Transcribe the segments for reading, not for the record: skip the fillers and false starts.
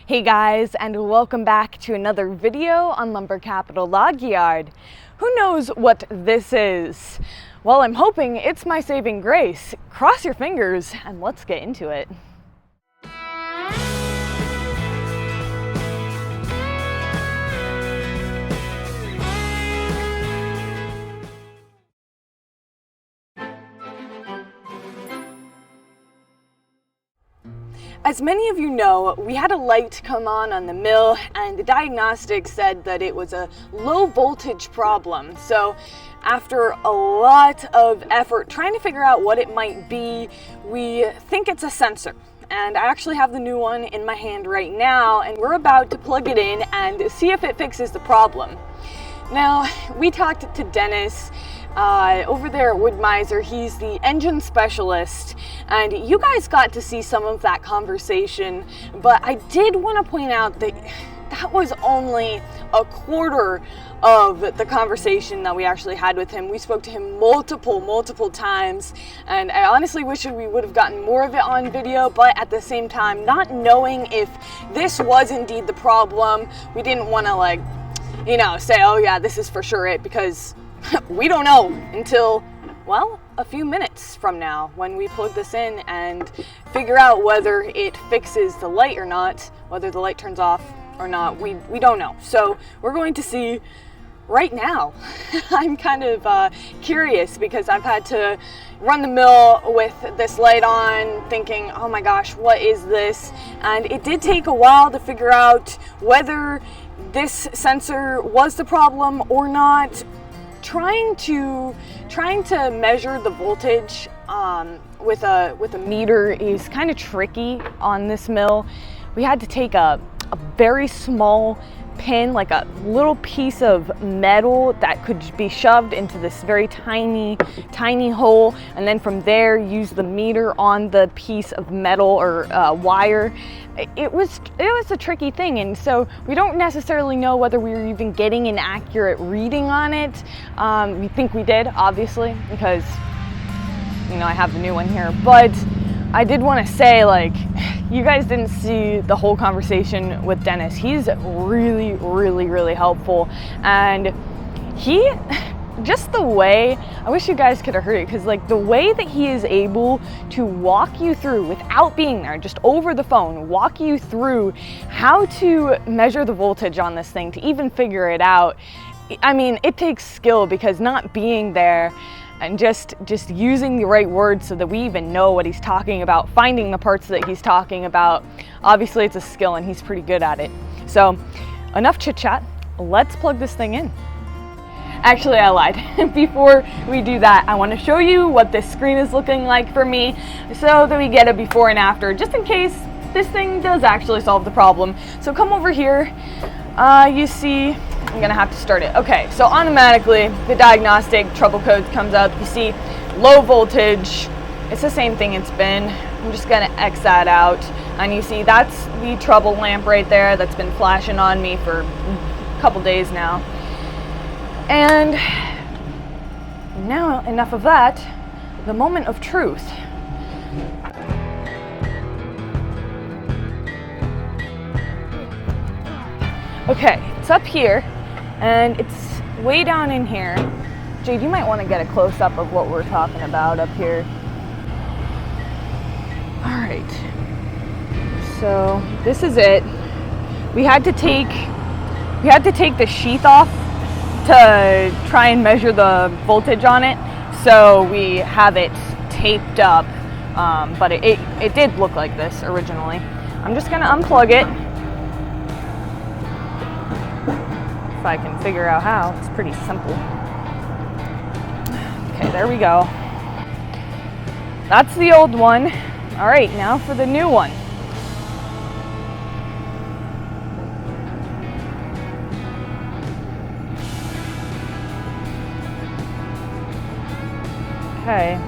Hey guys, and welcome back to another video on Lumber Capital Log Yard. Who knows what this is? Well, I'm hoping it's my saving grace. Cross your fingers and let's get into it. As many of you know, we had a light come on the mill and the diagnostic said that it was a low voltage problem. So after a lot of effort trying to figure out what it might be, we think it's a sensor. And I actually have the new one in my hand right now, and we're about to plug it in and see if it fixes the problem. Now, we talked to Dennis over there at Wood-Mizer. He's the engine specialist, and you guys got to see some of that conversation, but I did want to point out that that was only a quarter of the conversation that we actually had with him. We spoke to him multiple times, and I honestly wish we would have gotten more of it on video, but at the same time, not knowing if this was indeed the problem, we didn't want to say, oh yeah, this is for sure it, because we don't know until, well, a few minutes from now when we plug this in and figure out whether it fixes the light or not, whether the light turns off or not. We don't know. So we're going to see right now. I'm kind of curious because I've had to run the mill with this light on thinking, oh my gosh, what is this? And it did take a while to figure out whether this sensor was the problem or not. Trying to measure the voltage with a meter is kind of tricky on this mill. We had to take a very small pin, like a little piece of metal that could be shoved into this very tiny hole, and then from there use the meter on the piece of metal or wire. It was a tricky thing, and so we don't necessarily know whether we were even getting an accurate reading on it. We think we did, obviously, because I have the new one here, but I did want to say, you guys didn't see the whole conversation with Dennis. He's really helpful, and just the way, I wish you guys could have heard it, because the way that he is able to walk you through without being there, just over the phone, walk you through how to measure the voltage on this thing, to even figure it out. I mean, it takes skill, because not being there and just using the right words so that we even know what he's talking about, finding the parts that he's talking about, obviously it's a skill and he's pretty good at it. So enough chit chat, let's plug this thing in. Actually, I lied. Before we do that, I want to show you what this screen is looking like for me so that we get a before and after, just in case this thing does actually solve the problem. So come over here. You see, I'm gonna have to start it. Okay, so automatically the diagnostic trouble code comes up. You see low voltage. It's the same thing it's been. I'm just gonna X that out. And you see that's the trouble lamp right there that's been flashing on me for a couple days now. And now, enough of that, the moment of truth. Okay, it's up here, and it's way down in here. Jade, you might want to get a close-up of what we're talking about up here. All right, so this is it. We had to take the sheath off to try and measure the voltage on it, so we have it taped up, but it did look like this originally. I'm just gonna unplug it if I can figure out how. It's pretty simple. Okay, there we go. That's the old one. All right, now for the new one. Okay,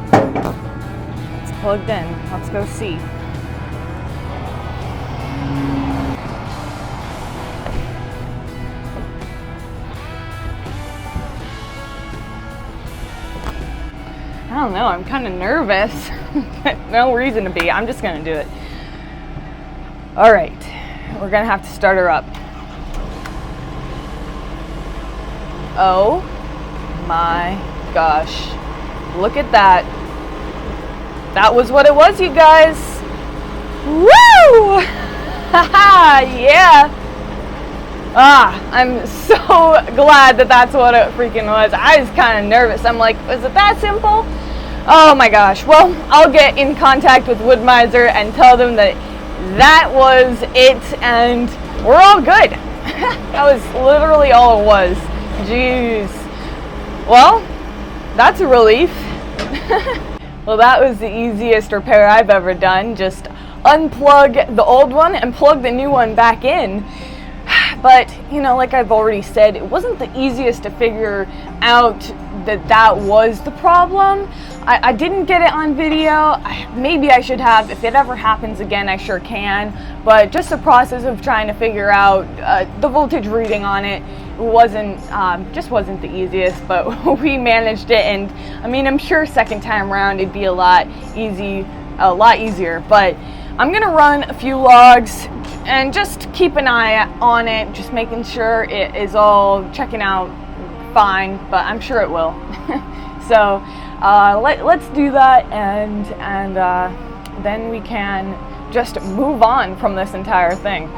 it's plugged in. Let's go see. I don't know, I'm kind of nervous. No reason to be, I'm just gonna do it. All right, we're gonna have to start her up. Oh my gosh, look at that. That was what it was, you guys. Woo! Haha, yeah. I'm so glad that that's what it freaking was. I was kind of nervous. I'm like, is it that simple? Oh my gosh. Well, I'll get in contact with Wood-Mizer and tell them that that was it and we're all good. That was literally all it was. Jeez. Well, that's a relief. Well, that was the easiest repair I've ever done. Just unplug the old one and plug the new one back in. But, you know, like I've already said, it wasn't the easiest to figure out that that was the problem. I didn't get it on video. Maybe I should have. If it ever happens again, I sure can. But just the process of trying to figure out the voltage reading on it just wasn't the easiest, but we managed it. And I mean, I'm sure second time around it'd be a lot easier. But I'm gonna run a few logs and just keep an eye on it, just making sure it is all checking out fine, but I'm sure it will. So let's do that, and then we can just move on from this entire thing.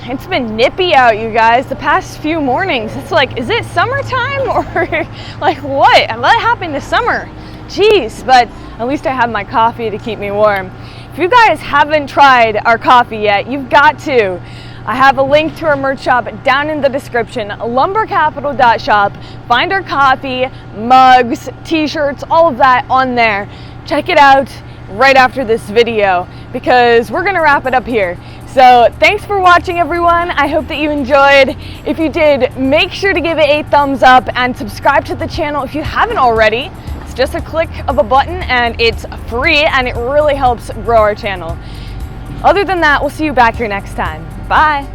It's been nippy out, you guys, the past few mornings. It's like, is it summertime or like what? What happened to summer? Jeez, but at least I have my coffee to keep me warm. If you guys haven't tried our coffee yet, you've got to. I have a link to our merch shop down in the description, lumbercapital.shop. Find our coffee, mugs, t-shirts, all of that on there. Check it out right after this video because we're gonna wrap it up here. So thanks for watching, everyone. I hope that you enjoyed. If you did, make sure to give it a thumbs up and subscribe to the channel if you haven't already. It's just a click of a button and it's free and it really helps grow our channel. Other than that, we'll see you back here next time. Bye.